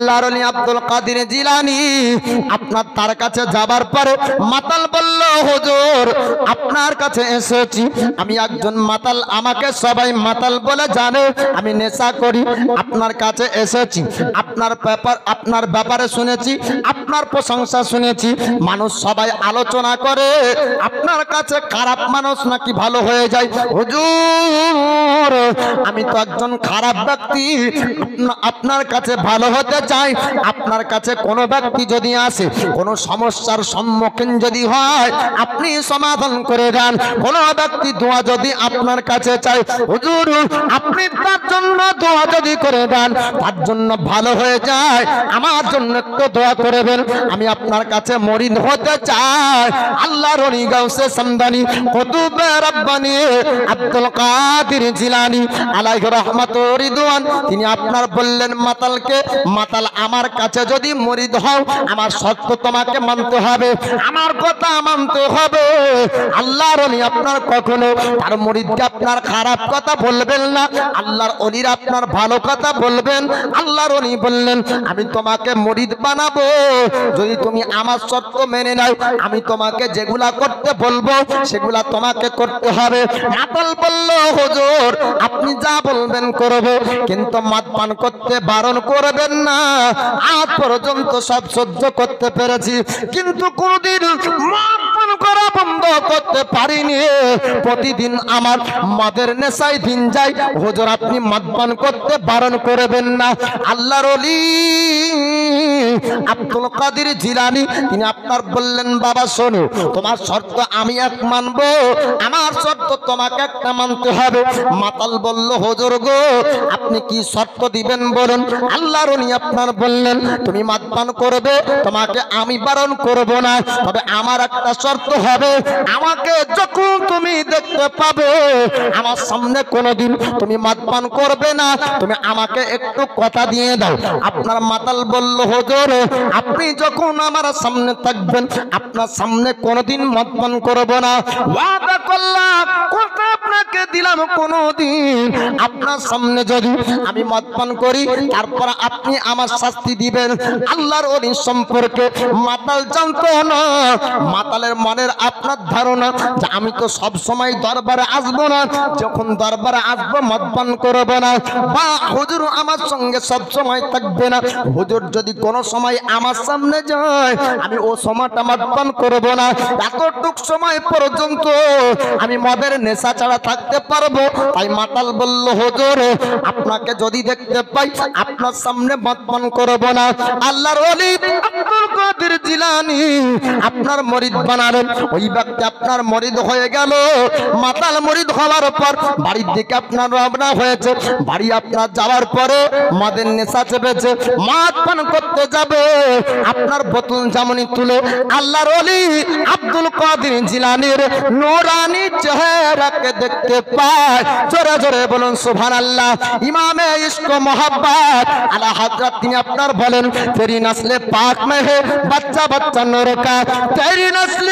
আল্লাহর আব্দুল কাদের জিলানী আপনার তার কাছে যাবার পরে মাতাল বলল, হুজুর আপনার কাছে এসেছি, আমি একজন মাতাল, আমাকে সবাই মাতাল বলে জানে, আমি নেশা করি, আপনার কাছে এসেছি, আপনার ব্যাপারে শুনেছি, আপনার প্রশংসা শুনেছি, মানুষ সবাই আলোচনা করে আপনার কাছে খারাপ মানুষ নাকি ভালো হয়ে যায়। হুজুর আমি তো একজন খারাপ ব্যক্তি, আপনার কাছে ভালো হতে চাই, আপনার কাছে কোনো ব্যক্তি যদি আসে, কোনো সমস্যার সম্মুখীন যদি হয়, আপনি সমাধান করে দেন। কোনো ব্যক্তি দোয়া যদি আপনার কাছে চায়, হুজুর আপনি তার জন্য দোয়া যদি করে দেন, তার জন্য ভালো হয়ে যায়, আমার জন্য একটু দোয়া করবেন, আমি আপনার কাছে মরিদ হতে চাই। আল্লাহর ওলি গাউসে সামদানি কুতুবে রব্বানি আব্দুল কাদের জিলানী আলাইহি রাহমাতুর রিদওয়ান, তিনি আপনার বললেন মাতালকে, মাতাল আমার কাছে যদি মরিদ হও, আমার শর্ত তোমাকে মানতে হবে, আমার কথা মানতে হবে। আল্লাহর ওলি আপনার কখনো তার মরিদকে আপনার খারাপ কথা বলবেন না, আল্লাহর ওলির আপনার ভালো কথা বলবেন। আল্লাহর ওলি বললেন আমি তোমাকে মরিদ বানাবো যদি তুমি আমার শর্ত মেনে নাও, আমি তোমাকে যেগুলা করতে বলবো সেগুলা তোমাকে করতে হবে। মাতাল বলল, হুজুর আপনি যা বলবেন করব, কিন্তু মদ পান করতে বারণ করবেন না। আজ পর্যন্ত সব সহ্য করতে পেরেছি, কিন্তু কোনদিন মদ পান করা বন্ধ করতে পারিনি, প্রতিদিন আমার মদের নেশায় দিন যায়। হুজুর আপনি মদ পান করতে বারণ করবেন না। আল্লাহর ওলি আব্দুল কাদের জিলানী তিনি আপনার বললেন, বাবা শোনো, তোমার শর্ত আমি এক মানবো, আমার শর্ত তোমাকে একটা মানতে হবে। মাতাল বলল, হুজুর গো আপনি কি শর্ত দিবেন বলুন। আল্লাহর ওলি আপনার বললেন তুমি মদ পান করবে, তোমাকে আমি বারণ করব না, তবে আমার একটা শর্ত হবে, আমাকে যখন তুমি দেখতে পাবে আমার সামনে কোনোদিন তুমি মদ পান করবে না, তুমি আমাকে একটু কথা দিয়ে দাও। আপনার মাতাল বলল, হুজুর আপনি যখন আমার সামনে থাকবেন আপনার সামনে কোনোদিন মদ পান করব না, ওয়াদা করলাম, কথা আপনাকে দিলাম, কোনোদিন আপনার সামনে যদি আমি মদ পান করি তারপর আপনি আমার শাস্তি দিবেন। আল্লাহর ওলি সম্পর্কে মাতাল জানতো না, মাতালের মনের আপনার ধারণা যে আমি তো সব সময় দরবারে আসবো না, যখন দরবারে আসবো মদ পান করবো না, বা হুজুর আমার সঙ্গে সব সময় থাকবে না, হুজুর যদি কোনো সময় আমার সামনে যায় আমি ও সময়টা মদ পান করবো না, এতটুক সময় পর্যন্ত আমি মদের নেশা ছাড়া থাকতে পারবো। তাই মাতাল বলল, হুজুর আপনাকে যদি দেখতে পাই আপনার সামনে মদ পান করবো না। আল্লাহর ওলি আব্দুল কাদের জিলানী আপনার মরিদ বানালেন, ওই ব্যক্তি আপনার মরিদ হয়ে গেল। মাতাল মরিদ হওয়ার পর বাড়ির দিকে আপনার রওনা হয়েছে, বাড়ি আপনার যাওয়ার পরে মদের নেশা চেপেছে, মদ পান করতে যাবে, আপনার বোতল জামনি তুলে আল্লাহর ওলি আব্দুল কাদের জিলানীর নূরানি চেহারাকে দেখতে পায়। জোরে জোরে বলুন সুবহানাল্লাহ। ইমামে ইশক মোহাব্বত আলা হযরত তিনি আপনার বলেন, তেরি নসলে পাক মে হে बच्चा बच्चा नूर का, तेरी नस्ल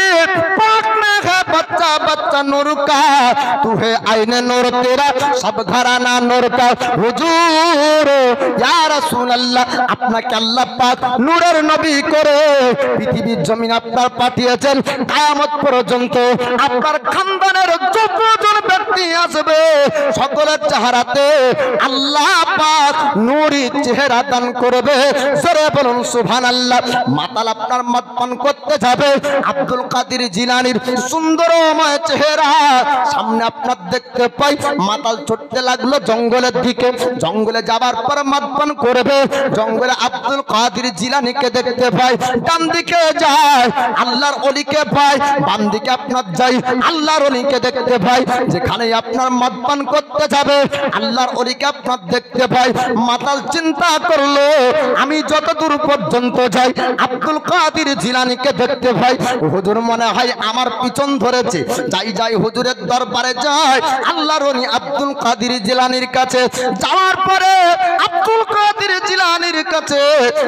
पाक में है बच्चा बच्चा नूर का, तू है आईने नूर तेरा सब घराना नूर का। हुजूर या रसूल अल्लाह আপনাকে আল্লাহ পাক নূরের নবী করে পৃথিবীর জমিন আপনার পাঠিয়েছেন, কিয়ামত পর্যন্ত আপনার খানদানের যতজন ব্যক্তি আসবে সকলের চেহারাতে আল্লাহ পাক নূরি চেহারা দান করবে। জোরে বলুন সুবহানাল্লাহ। মাতাল আপনার মদ পান করতে যাবে, আব্দুল কাদের জিলানীর সুন্দরময় চেহারা সামনে আপনার দেখতে পাই। মাতাল ছুটতে লাগলো জঙ্গলের দিকে, জঙ্গলে যাবার পর মদ পান করবে, জঙ্গলে আব্দুল কাদের জিলানীকে দেখতে পাই। ডান দিকে যায় আল্লাহর ওলিকে পাই, বাম দিকে আপনার যাই আল্লাহর ওলিকে দেখতে পাই। যেখানে আপনার মদ পান করতে যাবে আল্লাহর ওলিকে আপনার দেখতে পাই। মাতাল চিন্তা করলো আমি যত দূর পর্যন্ত যাই আব্দুল কাদের জিলানীকে দেখতে পাই, হুজুর মনে হয় আমার পিছন ধরেছে, যাই যাই হুজুরের দরবারে যায়। আল্লাহর ওলি আব্দুল কাদের জিলানীর কাছে যাওয়ার পরে আব্দুল কাদের জিলানীর কাছে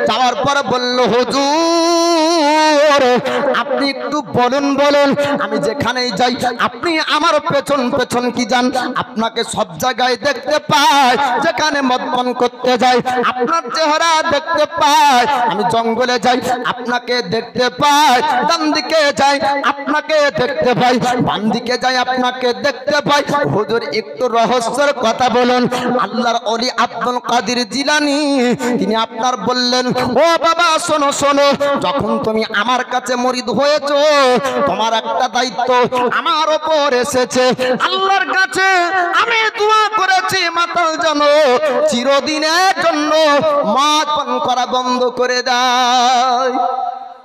যাওয়ার পরে বলল, হুজুর আপনি একটু বলুন আমি যেখানেই যাই আপনি আমার পেছন পেছন কি যান, আপনাকে সব জায়গায় দেখতে পাই, যেখানে মদ পান করতে যাই আপনার চেহারা দেখতে পাই, আমি জঙ্গলে যাই আপনাকে দেখতে পাই, ডান দিকে যাই আপনাকে দেখতে পাই, বাম দিকে যাই আপনাকে দেখতে পাই। হুজুর একটু রহস্যের কথা বলুন। আল্লাহর ওলি আব্দুল কাদের জিলানী তিনি আপনার বললেন, ও বাবা শোনো শোনো, যখন তুমি আমার কাছে মুরিদ হয়েছো তোমার একটা দায়িত্ব আমার উপর এসেছে। আল্লাহর কাছে আমি দোয়া করেছি মাতাল যেন চিরদিনের জন্য মদ পান করা বন্ধ করে দেয়।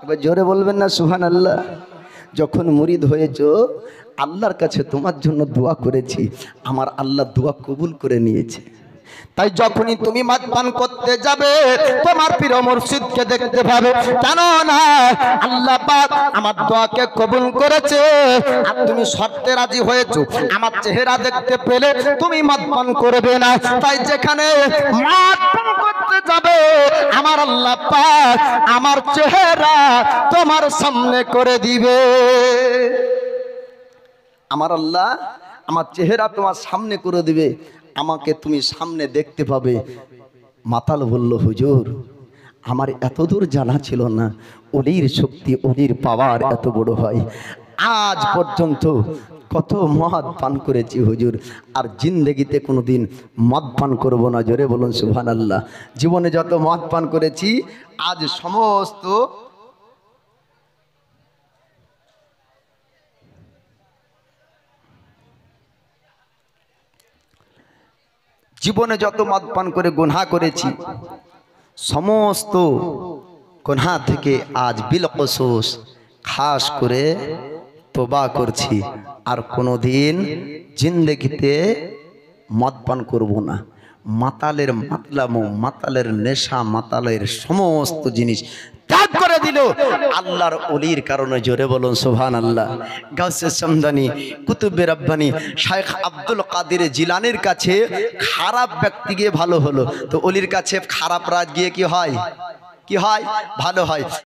এবার জোরে বলবেন না সুবহানাল্লাহ। যখন মুরিদ হয়েছো আল্লাহর কাছে তোমার জন্য দোয়া করেছি, আমার আল্লাহ দোয়া কবুল করে নিয়েছে। তাই যখনই তুমি মদ পান করতে যাবে তোমার প্রিয় মুর্শিদকে দেখতে পাবে, জানো না আল্লাহ পাক আমার দোয়াকে কবুল করেছে। আর তুমি শর্তে রাজি হয়েছো আমার চেহারা দেখতে পেলে তুমি মদ পান করবে না। তাই যেখানে মদ পান করতে যাবে আমার আল্লাহ পাক আমার চেহারা তোমার সামনে করে দিবে। আমার আল্লাহ আমার চেহারা তোমার সামনে করে দিবে, আমাকে তুমি সামনে দেখতে পাবে। মাতাল বলল, হুজুর আমার এত দূর জানা ছিল না ওলির শক্তি ওলির পাওয়ার এত বড় হয়। আজ পর্যন্ত কত মদ পান করেছি হুজুর, আর জিন্দেগিতে কোনোদিন মদ পান করব না। জোরে বলুন সুবহানাল্লাহ। জীবনে যত মদ পান করেছি আজ সমস্ত জীবনে যত মদ পান করে গুনাহ করেছি সমস্ত গুনাহ থেকে আজ বিলকসুস খাস করে তওবা করছি, আর কোনোদিন জিন্দেগিতে মদ পান করব না। মাতালের মাতলামো, মাতালের নেশা, মাতালের সমস্ত জিনিস ত্যাগ করে দিল আল্লাহর ওলির কারণে। জোরে বলুন সুবহানাল্লাহ। গাউসে সমদানি কুতুবে রব্বানি শাইখ আব্দুল কাদের জিলানীর কাছে খারাপ ব্যক্তি গিয়ে ভালো হলো, তো ওলির কাছে খারাপ রাজ গিয়ে কি হয়? কি হয়? ভালো হয়।